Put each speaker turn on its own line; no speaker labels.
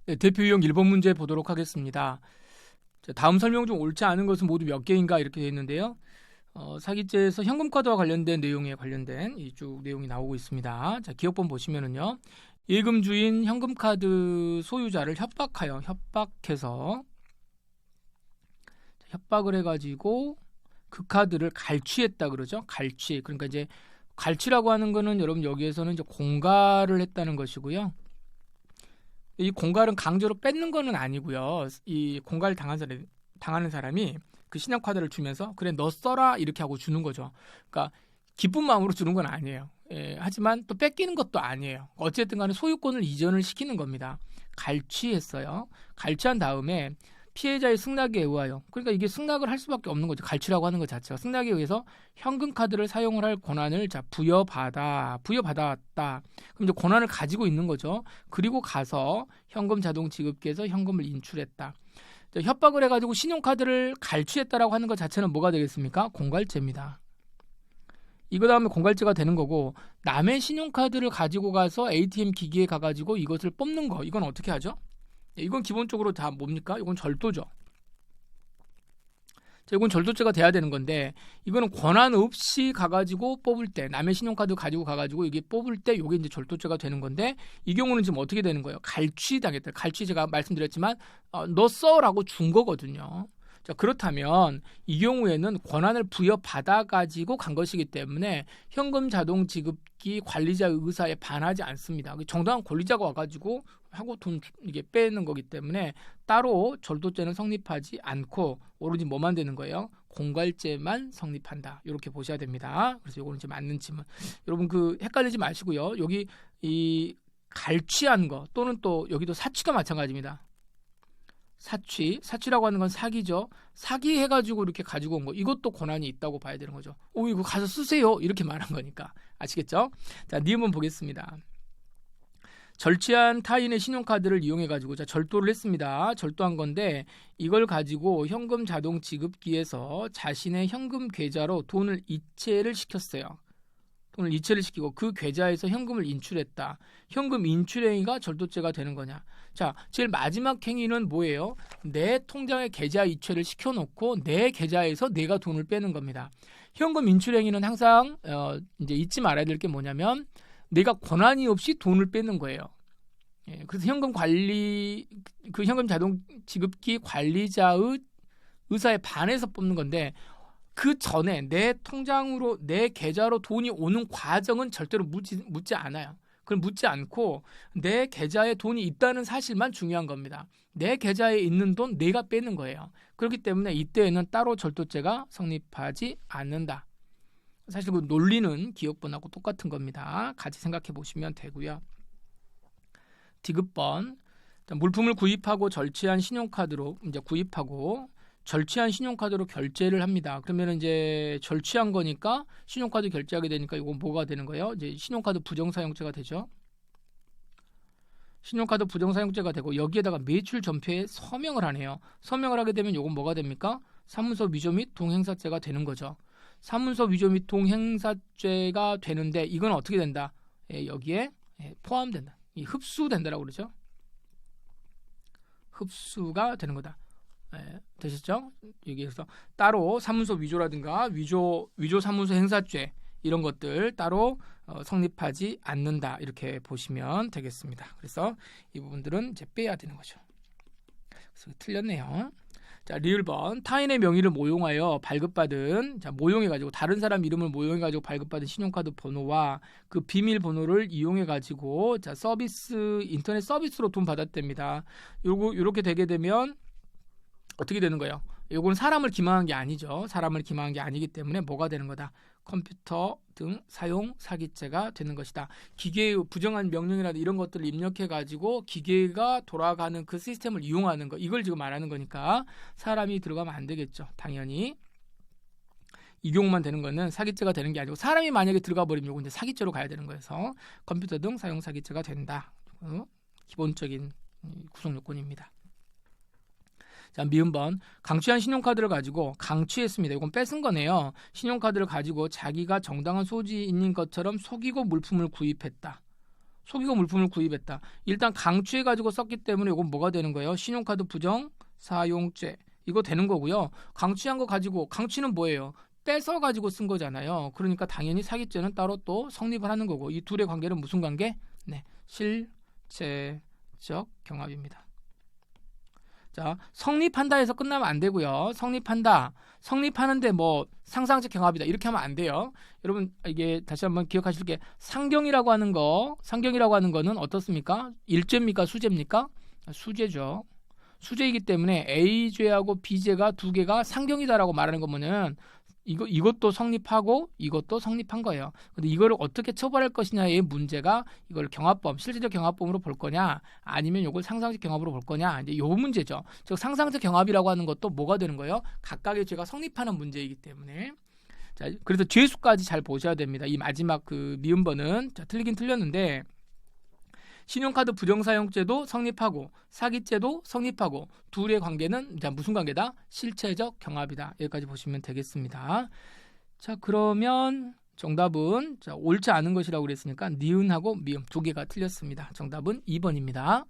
네, 대표 유형 1번 문제 보도록 하겠습니다. 자, 다음 설명 중 옳지 않은 것은 모두 몇 개인가 이렇게 되어 있는데요. 사기죄에서 현금카드와 관련된 내용에 관련된 이 쭉 내용이 나오고 있습니다. 자, 기억본 보시면은요. 예금주인 현금카드 소유자를 협박해서 협박을 해가지고 그 카드를 갈취했다 그러죠. 갈취. 그러니까 이제 갈취라고 하는 거는 여러분 여기에서는 이제 공갈을 했다는 것이고요. 이 공갈은 강제로 뺏는 거는 아니고요. 이 공갈 당하는 사람이 그 신용카드를 주면서 그래 너 써라 이렇게 하고 주는 거죠. 그러니까 기쁜 마음으로 주는 건 아니에요. 하지만 또 뺏기는 것도 아니에요. 어쨌든 간에 소유권을 이전을 시키는 겁니다. 갈취했어요. 갈취한 다음에 피해자의 승낙에 의하여, 그러니까 이게 승낙을 할 수밖에 없는 거죠. 갈취라고 하는 것 자체가 승낙에 의해서 현금카드를 사용을 할 권한을 부여받았다. 그럼 이제 권한을 가지고 있는 거죠. 그리고 가서 현금 자동 지급기에서 현금을 인출했다. 협박을 해가지고 신용카드를 갈취했다라고 하는 것 자체는 뭐가 되겠습니까? 공갈죄입니다. 이거 다음에 공갈죄가 되는 거고, 남의 신용카드를 가지고 가서 ATM 기기에 가가지고 이것을 뽑는 거, 이건 어떻게 하죠? 이건 기본적으로 다 뭡니까? 이건 절도죠. 자, 이건 절도죄가 돼야 되는 건데, 이거는 권한 없이 가가지고 뽑을 때, 남의 신용카드 가지고 가가지고 이게 뽑을 때 이게 이제 절도죄가 되는 건데, 이 경우는 지금 어떻게 되는 거예요? 갈취당했다. 갈취 제가 말씀드렸지만 너 써라고 준 거거든요. 자, 그렇다면 이 경우에는 권한을 부여받아가지고 간 것이기 때문에 현금 자동 지급기 관리자의 의사에 반하지 않습니다. 정당한 권리자가 와가지고 하고 돈 이게 빼는 거기 때문에 따로 절도죄는 성립하지 않고 오로지 뭐만 되는 거예요? 공갈죄만 성립한다. 이렇게 보셔야 됩니다. 그래서 이거는 이제 맞는 질문. 여러분 그 헷갈리지 마시고요. 여기 이 갈취한 거 또는 또 여기도 사취도 마찬가지입니다. 사취라고 하는 건 사기죠. 사기해가지고 이렇게 가지고 온 거, 이것도 권한이 있다고 봐야 되는 거죠. 이거 가서 쓰세요 이렇게 말한 거니까. 아시겠죠? 자, 니은번 보겠습니다. 절취한 타인의 신용카드를 이용해가지고 절도를 했습니다. 절도한 건데 이걸 가지고 현금 자동 지급기에서 자신의 현금 계좌로 돈을 이체를 시켰어요. 돈을 이체를 시키고 그 계좌에서 현금을 인출했다. 현금 인출 행위가 절도죄가 되는 거냐? 자, 제일 마지막 행위는 뭐예요? 내 통장에 계좌 이체를 시켜놓고 내 계좌에서 내가 돈을 빼는 겁니다. 현금 인출 행위는 항상 이제 잊지 말아야 될 게 뭐냐면 내가 권한이 없이 돈을 빼는 거예요. 그래서 현금 자동 지급기 관리자의 의사에 반해서 뽑는 건데 그 전에 내 통장으로 내 계좌로 돈이 오는 과정은 절대로 묻지 않아요. 그걸 묻지 않고 내 계좌에 돈이 있다는 사실만 중요한 겁니다. 내 계좌에 있는 돈 내가 빼는 거예요. 그렇기 때문에 이때에는 따로 절도죄가 성립하지 않는다. 사실 그 논리는 기억번하고 똑같은 겁니다. 같이 생각해 보시면 되고요. 디귿번, 물품을 구입하고 절취한 신용카드로 이제 구입하고 절취한 신용카드로 결제를 합니다. 그러면 이제 절취한 거니까 신용카드 결제하게 되니까 이건 뭐가 되는 거예요? 이제 신용카드 부정사용죄가 되죠. 신용카드 부정사용죄가 되고 여기에다가 매출 전표에 서명을 하네요. 서명을 하게 되면 이건 뭐가 됩니까? 사문서 위조 및 동행사죄가 되는 거죠. 사문서 위조 및 동행사죄가 되는데 이건 어떻게 된다? 여기에 포함된다. 흡수된다라고 그러죠. 흡수가 되는 거다. 되셨죠? 여기에서 따로 사문서 위조라든가 위조 사문서 행사죄 이런 것들 따로 성립하지 않는다 이렇게 보시면 되겠습니다. 그래서 이 부분들은 이제 빼야 되는 거죠. 그래서 틀렸네요. 자, 리을번, 타인의 명의를 모용하여 발급받은, 모용해가지고 다른 사람 이름을 모용해가지고 발급받은 신용카드 번호와 그 비밀번호를 이용해가지고 인터넷 서비스로 돈 받았답니다. 요렇게 되게 되면 어떻게 되는 거예요? 요건 사람을 기망한 게 아니죠. 사람을 기망한 게 아니기 때문에 뭐가 되는 거다? 컴퓨터 등 사용 사기죄가 되는 것이다. 기계의 부정한 명령이라든지 이런 것들을 입력해가지고 기계가 돌아가는 그 시스템을 이용하는 거, 이걸 지금 말하는 거니까 사람이 들어가면 안 되겠죠. 당연히 이 경우만 되는 거는 사기죄가 되는 게 아니고 사람이 만약에 들어가 버리면 이건 이제 사기죄로 가야 되는 거여서 컴퓨터 등 사용 사기죄가 된다. 기본적인 구성 요건입니다. 자, 미음번, 강취한 신용카드를 가지고 강취했습니다. 이건 뺏은 거네요. 신용카드를 가지고 자기가 정당한 소지인인 것처럼 속이고 물품을 구입했다. 속이고 물품을 구입했다. 일단 강취해 가지고 썼기 때문에 이건 뭐가 되는 거예요? 신용카드 부정 사용죄. 이거 되는 거고요. 강취한 거 가지고 강취는 뭐예요? 뺏어 가지고 쓴 거잖아요. 그러니까 당연히 사기죄는 따로 또 성립을 하는 거고 이 둘의 관계는 무슨 관계? 네, 실체적 경합입니다. 자, 성립한다 해서 끝나면 안 되고요. 성립한다. 성립하는데 뭐 상상적 경합이다. 이렇게 하면 안 돼요. 여러분 이게 다시 한번 기억하실 게 상경이라고 하는 거는 어떻습니까? 일죄입니까? 수죄입니까? 수죄죠. 수죄이기 때문에 A죄하고 B죄가 두 개가 상경이다라고 말하는 거면은 이것도 성립하고 이것도 성립한 거예요. 근데 이거를 어떻게 처벌할 것이냐의 문제가 이걸 경합범, 실질적 경합범으로 볼 거냐, 아니면 이걸 상상적 경합으로 볼 거냐, 이제 요 문제죠. 즉 상상적 경합이라고 하는 것도 뭐가 되는 거예요? 각각의 죄가 성립하는 문제이기 때문에. 자, 그래서 죄수까지 잘 보셔야 됩니다. 이 마지막 그 미음번은 자, 틀리긴 틀렸는데. 신용카드 부정사용죄도 성립하고 사기죄도 성립하고 둘의 관계는 무슨 관계다? 실체적 경합이다. 여기까지 보시면 되겠습니다. 자, 그러면 정답은 옳지 않은 것이라고 그랬으니까 니은하고 미음 두 개가 틀렸습니다. 정답은 2번입니다.